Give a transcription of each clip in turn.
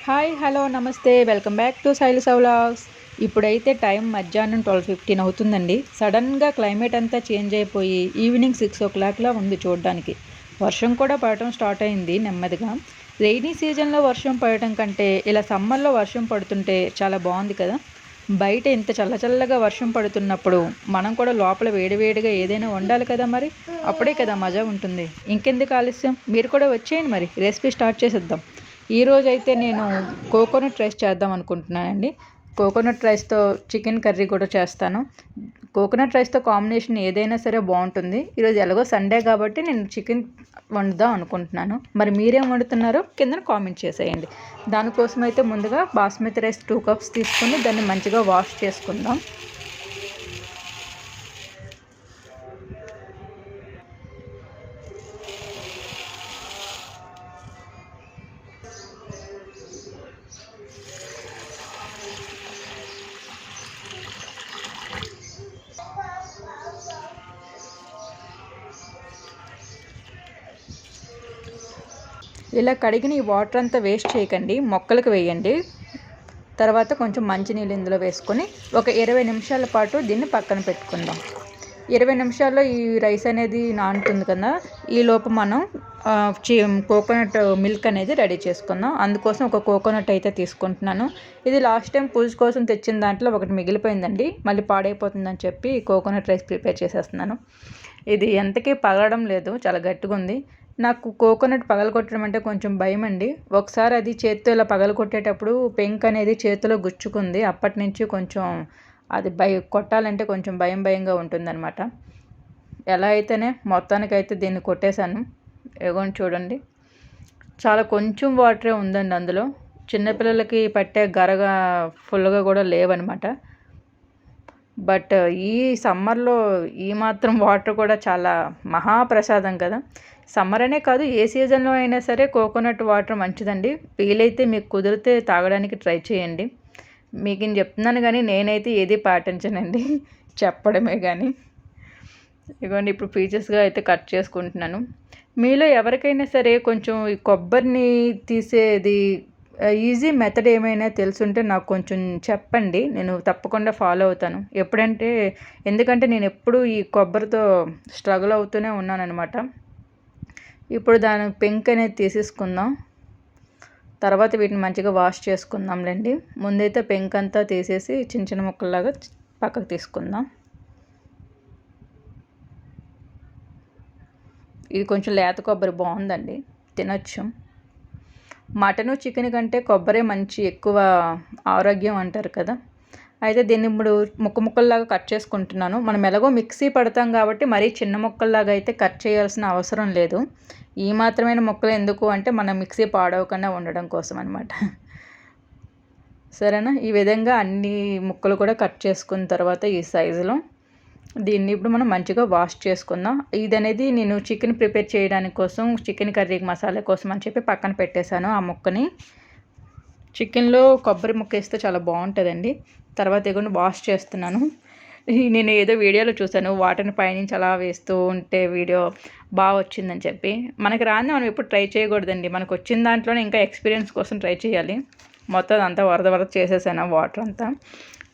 Hi hello నమస్తే welcome back to Shailaja vlogs. ఇప్పుడైతే time మధ్యాహ్నం 12:15 అవుతుందండి. సడన్గా క్లైమేట్ అంతా చేంజ్ అయిపోయి ఈవినింగ్ 6 o'clockలా ఉంది చూడడానికి. వర్షం కూడా పడటం స్టార్ట్ అయింది నెమ్మదిగా. రెయినీ సీజన్లో వర్షం పడటం కంటే ఇలా సమ్మర్లో వర్షం పడుతుంటే చాలా బాగుంది కదా. బయట ఇంత చల్లచల్లగా వర్షం పడుతున్నప్పుడు మనం కూడా లోపల వేడివేడిగా ఏదైనా వండాలి కదా, మరి అప్పుడే కదా మజా ఉంటుంది. ఇంకెందుకు ఆలస్యం, మీరు కూడా వచ్చేయండి, మరి రెసిపీ స్టార్ట్ చేసేద్దాం. ఈరోజు అయితే నేను కోకోనట్ రైస్ చేద్దాం అనుకుంటున్నానండి. కోకోనట్ రైస్తో చికెన్ కర్రీ కూడా చేస్తాను. కోకోనట్ రైస్తో కాంబినేషన్ ఏదైనా సరే బాగుంటుంది. ఈరోజు ఎలాగో సండే కాబట్టి నేను చికెన్ వండుదాం అనుకుంటున్నాను. మరి మీరేం వండుతున్నారో కింద కామెంట్ చేసేయండి. దానికోసం అయితే ముందుగా బాస్మతి రైస్ 2 cups తీసుకొని దాన్ని మంచిగా వాష్ చేసుకుందాం. ఇలా కడిగిన ఈ వాటర్ అంతా వేస్ట్ చేయకండి, మొక్కలకు వేయండి. తర్వాత కొంచెం మంచినీళ్ళు ఇందులో వేసుకొని ఒక 20 నిమిషాల పాటు దీన్ని పక్కన పెట్టుకుందాం. 20 నిమిషాల్లో ఈ రైస్ అనేది నానుతుంది కదా. ఈలోపు మనం కోకోనట్ మిల్క్ అనేది రెడీ చేసుకుందాం. అందుకోసం ఒక కోకోనట్ అయితే తీసుకుంటున్నాను. ఇది లాస్ట్ టైం పూజ కోసం తెచ్చిన దాంట్లో ఒకటి మిగిలిపోయిందండి. మళ్ళీ పాడైపోతుందని చెప్పి కోకోనట్ రైస్ ప్రిపేర్ చేసేస్తున్నాను. ఇది ఎంతకీ పగలడం లేదు, చాలా గట్టిగా ఉంది. నాకు కోకోనట్ పగలగొట్టడం అంటే కొంచెం భయం అండి. ఒకసారి అది చేత్తో ఇలా పగలగొట్టేటప్పుడు పెంక్ అనేది చేతిలో గుచ్చుకుంది. అప్పటి నుంచి కొంచెం అది కొట్టాలంటే కొంచెం భయంగా ఉంటుందన్నమాట. ఎలా అయితేనే మొత్తానికైతే దీన్ని కొట్టేశాను. ఎగోండి చూడండి, చాలా కొంచెం వాటరే ఉందండి అందులో. చిన్నపిల్లలకి పట్టే గరగా ఫుల్గా కూడా లేవన్నమాట. బట్ ఈ సమ్మర్లో ఈ మాత్రం వాటర్ కూడా చాలా మహాప్రసాదం కదా. సమ్మర్ అనే కాదు, ఏ సీజన్లో అయినా సరే కోకోనట్ వాటర్ మంచిదండి. వీలైతే మీకు కుదిరితే తాగడానికి ట్రై చేయండి. మీకు నేను చెప్తున్నాను కానీ నేనైతే ఏది పాటించనండి, చెప్పడమే కానీ. ఇదిగోండి ఇప్పుడు పీసెస్గా అయితే కట్ చేసుకుంటున్నాను. మీలో ఎవరికైనా సరే కొంచెం ఈ కొబ్బరిని తీసేది ఈజీ మెథడ్ ఏమైనా తెలుసుంటే నాకు కొంచెం చెప్పండి, నేను తప్పకుండా ఫాలో అవుతాను. ఎందుకంటే నేను ఎప్పుడూ ఈ కొబ్బరితో స్ట్రగుల్ అవుతూనే ఉన్నానన్నమాట. ఇప్పుడు దాని పెంక్ అనేది తీసేసుకుందాం. తర్వాత వీటిని మంచిగా వాష్ చేసుకుందాంలేండి. ముందైతే పెంక్ అంతా తీసేసి చిన్న చిన్న ముక్కల్లాగా పక్కకు తీసుకుందాం. ఇది కొంచెం లేత కొబ్బరి, బాగుందండి, తినొచ్చు. మటను చికెన్ కంటే కొబ్బరి మంచి ఎక్కువ ఆరోగ్యం అంటారు కదా. అయితే దీన్ని ఇప్పుడు ముక్కల్లాగా కట్ చేసుకుంటున్నాను. మనం ఎలాగో మిక్సీ పడతాం కాబట్టి మరీ చిన్న ముక్కల్లాగా అయితే కట్ చేయాల్సిన అవసరం లేదు. ఈ మాత్రమైన ముక్కలు ఎందుకు అంటే మనం మిక్సీ పాడవకుండా ఉండడం కోసం అనమాట. సరేనా, ఈ విధంగా అన్ని ముక్కలు కూడా కట్ చేసుకున్న తర్వాత ఈ సైజులో దీన్ని ఇప్పుడు మనం మంచిగా వాష్ చేసుకుందాం. ఇది అనేది నేను చికెన్ ప్రిపేర్ చేయడానికి కోసం, చికెన్ కర్రీకి మసాలా కోసం అని చెప్పి పక్కన పెట్టేశాను ఆ ముక్కని. చికెన్లో కొబ్బరి ముక్క వేస్తే చాలా బాగుంటుందండి. తర్వాత ఇదిగోండి వాష్ చేస్తున్నాను. నేను ఏదో వీడియోలో చూశాను, వాటర్ని పైనుంచి అలా వేస్తూ ఉంటే వీడియో బాగా వచ్చిందని చెప్పి. మనకి రాని మనం ఎప్పుడు ట్రై చేయకూడదండి, మనకు వచ్చిన దాంట్లోనే ఇంకా ఎక్స్పీరియన్స్ కోసం ట్రై చేయాలి. మొత్తం అంతా వరద చేసేసాను వాటర్ అంతా.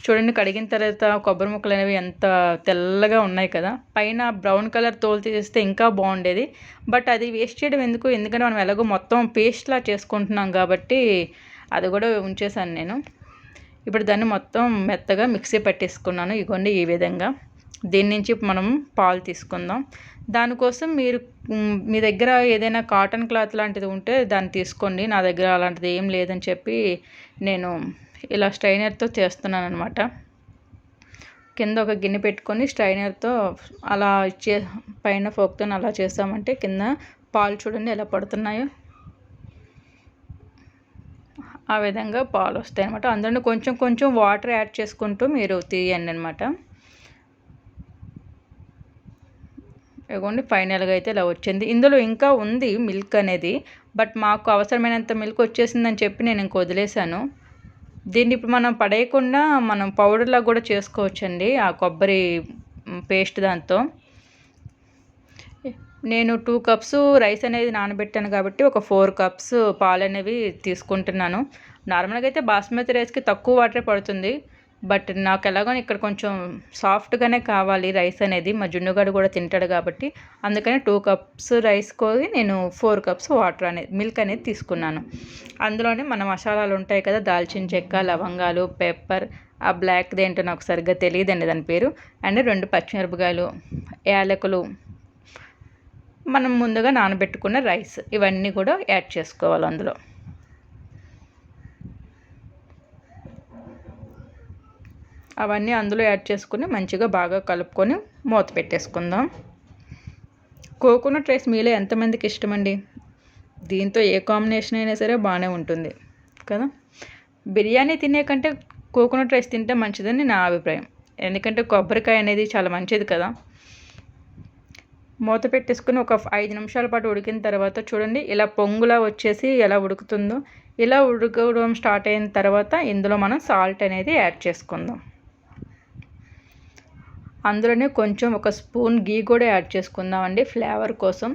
చూడండి, కడిగిన తర్వాత కొబ్బరి ముక్కలు అనేవి ఎంత తెల్లగా ఉన్నాయి కదా. పైన బ్రౌన్ కలర్ తోలు తీసేస్తే ఇంకా బాగుండేది. బట్ అది వేస్ట్ చేయడం ఎందుకు, ఎందుకంటే మనం ఎలాగో మొత్తం పేస్ట్లా చేసుకుంటున్నాం కాబట్టి అది కూడా ఉంచేసాను నేను. ఇప్పుడు దాన్ని మొత్తం మెత్తగా మిక్సీ పట్టేసుకున్నాను. ఇగోండి ఈ విధంగా. దీని నుంచి మనం పాలు తీసుకుందాం. దానికోసం మీ దగ్గర ఏదైనా కాటన్ క్లాత్ లాంటిది ఉంటే దాన్ని తీసుకోండి. నా దగ్గర అలాంటిది ఏం లేదని చెప్పి నేను ఇలా స్ట్రైనర్తో చేస్తున్నాను అనమాట. కింద ఒక గిన్నె పెట్టుకొని స్ట్రైనర్తో అలా పైన ఫోక్తో అలా చేస్తామంటే కింద పాలు చూడండి ఎలా పడుతున్నాయో. ఆ విధంగా పాలు వస్తాయి అనమాట. అందులో కొంచెం కొంచెం వాటర్ యాడ్ చేసుకుంటూ మీరు తీయండి అనమాట. ఇదిగోండి ఫైనల్గా అయితే ఇలా వచ్చింది. ఇందులో ఇంకా ఉంది మిల్క్ అనేది, బట్ మాకు అవసరమైనంత మిల్క్ వచ్చేసిందని చెప్పి నేను ఇంక వదిలేశాను. దీన్ని ఇప్పుడు మనం పడేయకుండా మనం పౌడర్లా కూడా చేసుకోవచ్చండి ఆ కొబ్బరి పేస్ట్ దాంతో. నేను 2 cups రైస్ అనేది నానబెట్టాను కాబట్టి ఒక 4 cups పాలు అనేవి తీసుకుంటున్నాను. నార్మల్గా అయితే బాస్మతి రైస్కి తక్కువ వాటరే పడుతుంది, బట్ నాకు ఎలాగో ఇక్కడ కొంచెం సాఫ్ట్గానే కావాలి రైస్ అనేది. మా జున్నుగాడు కూడా తింటాడు కాబట్టి అందుకని 2 కప్స్ రైస్ కోసి నేను 4 కప్స్ వాటర్ అనేది మిల్క్ అనేది తీసుకున్నాను. అందులోనే మన మసాలాలు ఉంటాయి కదా, దాల్చిన చెక్క, లవంగాలు, పెప్పర్, ఆ బ్లాక్ది ఏంటో నాకు సరిగ్గా తెలియదండి దాని పేరు, అండ్ 2 పచ్చిమిరపకాయలు, యాలకులు, మనం ముందుగా నానబెట్టుకున్న రైస్, ఇవన్నీ కూడా యాడ్ చేసుకోవాలి అందులో. అవన్నీ అందులో యాడ్ చేసుకుని మంచిగా బాగా కలుపుకొని మూత పెట్టేసుకుందాం. కోకోనట్ రైస్ మీలో ఎంతమందికి ఇష్టమండి? దీంతో ఏ కాంబినేషన్ అయినా సరే బాగానే ఉంటుంది కదా. బిర్యానీ తినే కంటే కోకోనట్ రైస్ తింటే మంచిదని నా అభిప్రాయం, ఎందుకంటే కొబ్బరికాయ అనేది చాలా మంచిది కదా. మూత పెట్టేసుకుని ఒక 5 నిమిషాల పాటు ఉడికిన తర్వాత చూడండి ఇలా పొంగులా వచ్చేసి ఎలా ఉడుకుతుందో. ఇలా ఉడకడం స్టార్ట్ అయిన తర్వాత ఇందులో మనం సాల్ట్ అనేది యాడ్ చేసుకుందాం. అందులోనే కొంచెం 1 స్పూన్ గీ కూడా యాడ్ చేసుకుందామండి ఫ్లేవర్ కోసం.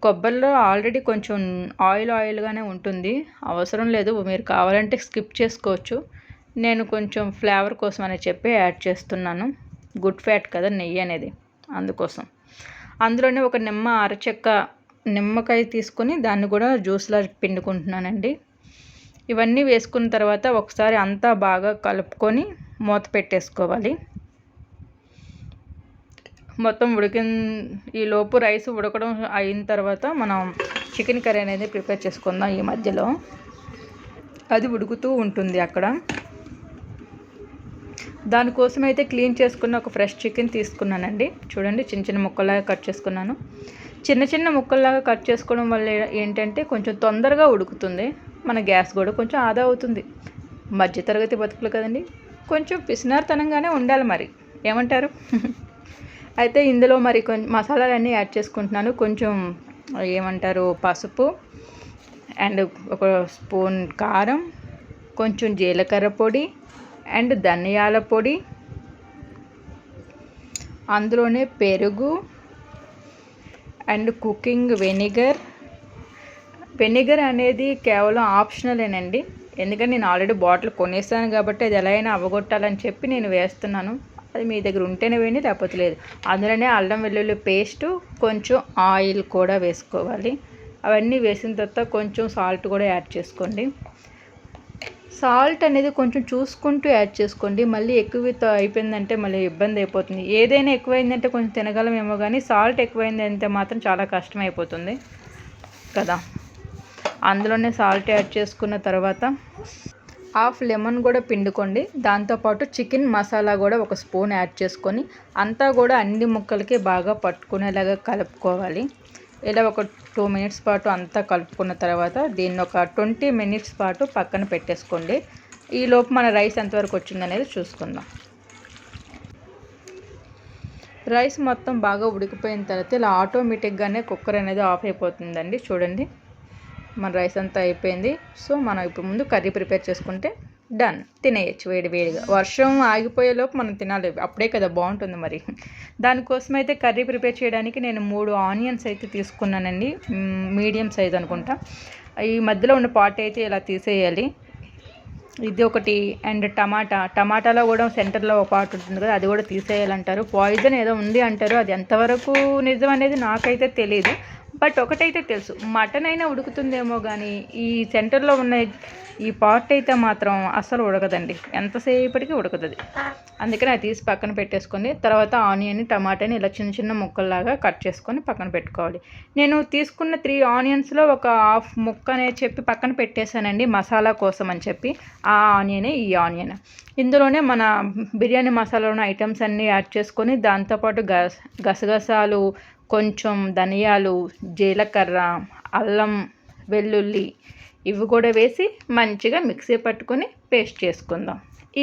కొబ్బరిలో ఆల్రెడీ కొంచెం ఆయిల్గానే ఉంటుంది, అవసరం లేదు, మీరు కావాలంటే స్కిప్ చేసుకోవచ్చు. నేను కొంచెం ఫ్లేవర్ కోసం అని చెప్పి యాడ్ చేస్తున్నాను. గుడ్ ఫ్యాట్ కదా నెయ్యి అనేది, అందుకోసం. అందులోనే ఒక నిమ్మకాయ తీసుకొని దాన్ని కూడా జ్యూస్లా పిండుకుంటున్నానండి. ఇవన్నీ వేసుకున్న తర్వాత ఒకసారి అంతా బాగా కలుపుకొని మూత పెట్టేసుకోవాలి. మొత్తం ఈలోపు రైస్ ఉడకడం అయిన తర్వాత మనం చికెన్ కర్రీ అనేది ప్రిపేర్ చేసుకుందాం. ఈ మధ్యలో అది ఉడుకుతూ ఉంటుంది అక్కడ. దానికోసం అయితే క్లీన్ చేసుకున్న ఒక ఫ్రెష్ చికెన్ తీసుకున్నానండి. చూడండి చిన్న చిన్న ముక్కల్లాగా కట్ చేసుకున్నాను. చిన్న చిన్న ముక్కల్లాగా కట్ చేసుకోవడం వల్ల ఏంటంటే కొంచెం తొందరగా ఉడుకుతుంది, మన గ్యాస్ కూడా కొంచెం ఆదా అవుతుంది. మధ్యతరగతి బతుకులు కదండి, కొంచెం పిసినారితనంగానే ఉండాలి మరి, ఏమంటారు? అయితే ఇందులో మరి కొంచెం మసాలాలన్నీ యాడ్ చేసుకుంటున్నాను. కొంచెం ఏమంటారు పసుపు, అండ్ 1 స్పూన్ కారం, కొంచెం జీలకర్ర పొడి అండ్ ధనియాల పొడి, అందులోనే పెరుగు అండ్ కుకింగ్ వెనిగర్ అనేది కేవలం ఆప్షనలేనండి, ఎందుకంటే నేను ఆల్రెడీ బాటిల్ కొనేసాను కాబట్టి అది ఎలా అయినా అవగొట్టాలని చెప్పి నేను వేస్తున్నాను. అది మీ దగ్గర ఉంటేనే వేయండి, లేకపోతే లేదు. అందులోనే అల్లం వెల్లుల్లి పేస్టు, కొంచెం ఆయిల్ కూడా వేసుకోవాలి. అవన్నీ వేసిన తర్వాత కొంచెం సాల్ట్ కూడా యాడ్ చేసుకోండి. సాల్ట్ అనేది కొంచెం చూసుకుంటూ యాడ్ చేసుకోండి, మళ్ళీ ఎక్కువ అయిపోయిందంటే మళ్ళీ ఇబ్బంది అయిపోతుంది. ఏదైనా ఎక్కువైందంటే కొంచెం తినగలమేమో కానీ సాల్ట్ ఎక్కువైందంటే మాత్రం చాలా కష్టమైపోతుంది కదా. అందులోనే సాల్ట్ యాడ్ చేసుకున్న తర్వాత హాఫ్ లెమన్ కూడా పిండుకోండి. దాంతోపాటు చికెన్ మసాలా కూడా 1 స్పూన్ యాడ్ చేసుకొని అంతా కూడా అన్ని ముక్కలకి బాగా పట్టుకునేలాగా కలుపుకోవాలి. ఇలా ఒక 2 మినిట్స్ పాటు అంతా కలుపుకున్న తర్వాత దీన్ని ఒక 20 మినిట్స్ పాటు పక్కన పెట్టేసుకోండి. ఈలోపు మన రైస్ ఎంతవరకు వచ్చిందనేది చూసుకుందాం. రైస్ మొత్తం బాగా ఉడికిపోయిన తర్వాత ఇలా ఆటోమేటిక్గానే కుక్కర్ అనేది ఆఫ్ అయిపోతుందండి. చూడండి మన రైస్ అంతా అయిపోయింది. సో మనం ఇప్పుడు ముందు కర్రీ ప్రిపేర్ చేసుకుంటే డన్, తినేయచ్చు వేడివేడిగా. వర్షం ఆగిపోయేలోపు మనం తినాలి, అప్పుడే కదా బాగుంటుంది మరి. దానికోసం అయితే కర్రీ ప్రిపేర్ చేయడానికి నేను 3 ఆనియన్స్ అయితే తీసుకున్నానండి, మీడియం సైజ్ అనుకుంటా. ఈ మధ్యలో ఉన్న పార్ట్ అయితే ఇలా తీసేయాలి, ఇది ఒకటి. అండ్ టమాటాలో కూడా సెంటర్లో ఒక పార్ట్ ఉంటుంది కదా, అది కూడా తీసేయాలంటారు. పాయిజన్ ఏదో ఉంది అంటారు, అది ఎంతవరకు నిజం అనేది నాకైతే తెలియదు. బట్ ఒకటైతే తెలుసు, మటన్ అయినా ఉడుకుతుందేమో కానీ ఈ సెంటర్లో ఉన్న ఈ పార్ట్ అయితే మాత్రం అస్సలు ఉడకదండి, ఎంతసేపటికి ఉడకదు. అందుకని అది తీసి పక్కన పెట్టేసుకొని తర్వాత ఆనియన్ టమాటాని ఇలా చిన్న చిన్న ముక్కల్లాగా కట్ చేసుకొని పక్కన పెట్టుకోవాలి. నేను తీసుకున్న 3 ఆనియన్స్లో ఒక హాఫ్ ముక్క అనేది చెప్పి పక్కన పెట్టేశానండి మసాలా కోసం అని చెప్పి. ఆ ఆనియనే ఈ ఆనియన్. ఇందులోనే మన బిర్యానీ మసాలా ఉన్న ఐటమ్స్ అన్నీ యాడ్ చేసుకొని దాంతోపాటు గసగసాలు, కొంచెం ధనియాలు, జీలకర్ర, అల్లం వెల్లుల్లి ఇవి కూడా వేసి మంచిగా మిక్సీ పట్టుకొని పేస్ట్ చేసుకుందాం.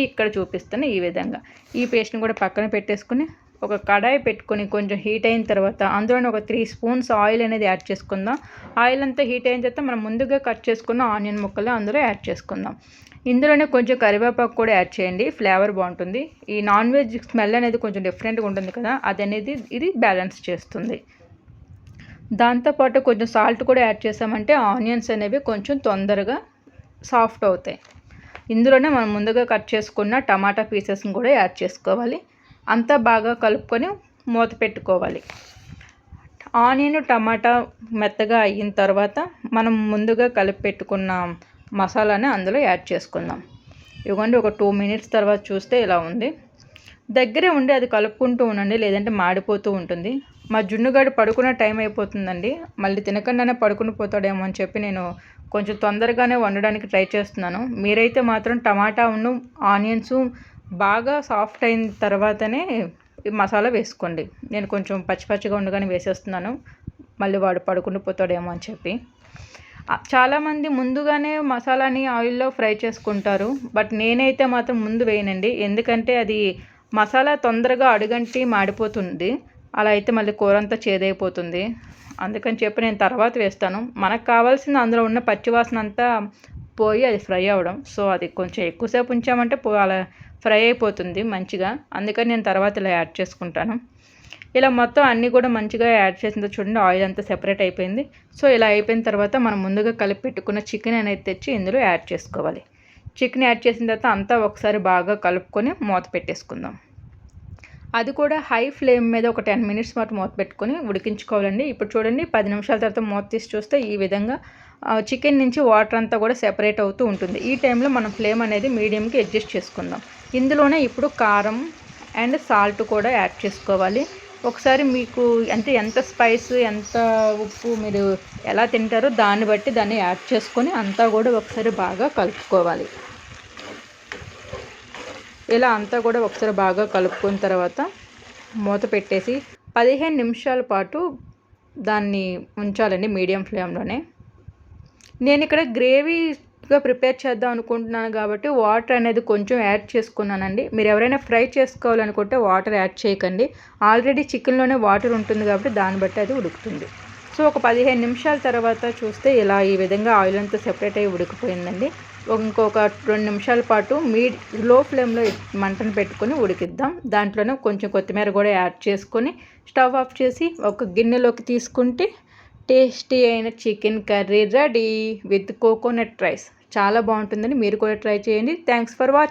ఇక్కడ చూపిస్తున్న ఈ విధంగా ఈ పేస్ట్ని కూడా పక్కన పెట్టేసుకుని ఒక కడాయి పెట్టుకొని కొంచెం హీట్ అయిన తర్వాత అందులోనే ఒక 3 స్పూన్స్ ఆయిల్ అనేది యాడ్ చేసుకుందాం. ఆయిల్ అంతా హీట్ అయిన తర్వాత మనం ముందుగా కట్ చేసుకున్న ఆనియన్ ముక్కలు అందులో యాడ్ చేసుకుందాం. ఇందులోనే కొంచెం కరివేపాకు కూడా యాడ్ చేయండి, ఫ్లేవర్ బాగుంటుంది. ఈ నాన్ వెజ్ స్మెల్ అనేది కొంచెం డిఫరెంట్గా ఉంటుంది కదా, అది అనేది ఇది బ్యాలెన్స్ చేస్తుంది. దాంతోపాటు కొంచెం సాల్ట్ కూడా యాడ్ చేసామంటే ఆనియన్స్ అనేవి కొంచెం తొందరగా సాఫ్ట్ అవుతాయి. ఇందులోనే మనం ముందుగా కట్ చేసుకున్న టమాటా పీసెస్ని కూడా యాడ్ చేసుకోవాలి. అంతా బాగా కలుపుకొని మూత పెట్టుకోవాలి. ఆనియన్ టమాటా మెత్తగా అయిన తర్వాత మనం ముందుగా కలిపి పెట్టుకున్న మసాలాని అందులో యాడ్ చేసుకుందాం. ఇవ్వండి, ఒక 2 మినిట్స్ తర్వాత చూస్తే ఇలా ఉంది. దగ్గరే ఉండి అది కలుపుకుంటూ ఉండండి, లేదంటే మాడిపోతూ ఉంటుంది. మా జున్నుగాడు పడుకునే టైం అయిపోతుందండి. మళ్ళీ తినకుండానే పడుకుని పోతాడేమో అని చెప్పి నేను కొంచెం తొందరగానే వండడానికి ట్రై చేస్తున్నాను. మీరైతే మాత్రం టమాటాను ఆనియన్స్ బాగా సాఫ్ట్ అయిన తర్వాతనే మసాలా వేసుకోండి. నేను కొంచెం పచ్చిగా ఉండగానే వేసేస్తున్నాను, మళ్ళీ వాడు పడుకుని పోతాడేమో అని చెప్పి. చాలామంది ముందుగానే మసాలాని ఆయిల్లో ఫ్రై చేసుకుంటారు, బట్ నేనైతే మాత్రం ముందు వేయనండి. ఎందుకంటే అది మసాలా తొందరగా అడుగంటి మాడిపోతుంది. అలా అయితే మళ్ళీ కూర అంతా చేదైపోతుంది. అందుకని చెప్పి నేను తర్వాత వేస్తాను. మనకు కావాల్సింది అందులో ఉన్న పచ్చివాసన అంతా పోయి అది ఫ్రై అవ్వడం. సో అది కొంచెం ఎక్కువసేపు ఉంచామంటే అలా ఫ్రై అయిపోతుంది మంచిగా. అందుకని నేను తర్వాత ఇలా యాడ్ చేసుకుంటాను. ఇలా మొత్తం అన్నీ కూడా మంచిగా యాడ్ చేసిందో చూడండి, ఆయిల్ అంతా సెపరేట్ అయిపోయింది. సో ఇలా అయిపోయిన తర్వాత మనం ముందుగా కలిపి పెట్టుకున్న చికెన్ అనేది తెచ్చి ఇందులో యాడ్ చేసుకోవాలి. చికెన్ యాడ్ చేసిన తర్వాత అంతా ఒకసారి బాగా కలుపుకొని మూత పెట్టేసుకుందాం. అది కూడా హై ఫ్లేమ్ మీద ఒక 10 మినిట్స్ పాటు మూత పెట్టుకొని ఉడికించుకోవాలండి. ఇప్పుడు చూడండి, 10 నిమిషాల తర్వాత మూత తీసి చూస్తే ఈ విధంగా చికెన్ నుంచి వాటర్ అంతా కూడా సెపరేట్ అవుతూ ఉంటుంది. ఈ టైంలో మనం ఫ్లేమ్ అనేది మీడియంకి అడ్జస్ట్ చేసుకుందాం. ఇందులోనే ఇప్పుడు కారం అండ్ సాల్ట్ కూడా యాడ్ చేసుకోవాలి. ఒకసారి మీకు అంటే ఎంత స్పైస్ ఎంత ఉప్పు మీరు ఎలా తింటారో దాన్ని బట్టి దాన్ని యాడ్ చేసుకొని అంతా కూడా ఒకసారి బాగా కలుపుకోవాలి. ఇలా అంతా కూడా ఒకసారి బాగా కలుపుకున్న తర్వాత మూత పెట్టేసి 15 నిమిషాల పాటు దాన్ని ఉంచాలండి మీడియం ఫ్లేమ్లోనే. నేను ఇక్కడ గ్రేవీగా ప్రిపేర్ చేద్దాం అనుకుంటున్నాను కాబట్టి వాటర్ అనేది కొంచెం యాడ్ చేసుకున్నానండి. మీరు ఎవరైనా ఫ్రై చేసుకోవాలనుకుంటే వాటర్ యాడ్ చేయకండి. ఆల్రెడీ చికెన్లోనే వాటర్ ఉంటుంది కాబట్టి దాన్ని బట్టి అది ఉడుకుతుంది. సో ఒక 15 నిమిషాల తర్వాత చూస్తే ఇలా ఈ విధంగా ఆయిల్ అంతా సెపరేట్ అయ్యి ఉడికిపోయిందండి. ఇంకొక 2 నిమిషాల పాటు లో ఫ్లేమ్లో మంటను పెట్టుకొని ఉడికిద్దాం. దాంట్లోనే కొంచెం కొత్తిమీర కూడా యాడ్ చేసుకొని స్టవ్ ఆఫ్ చేసి ఒక గిన్నెలోకి తీసుకుంటే టేస్టీ అయిన chicken curry ready with coconut rice. చాలా బాగుంటుందని మీరు కూడా ట్రై చేయండి. Thanks for watching.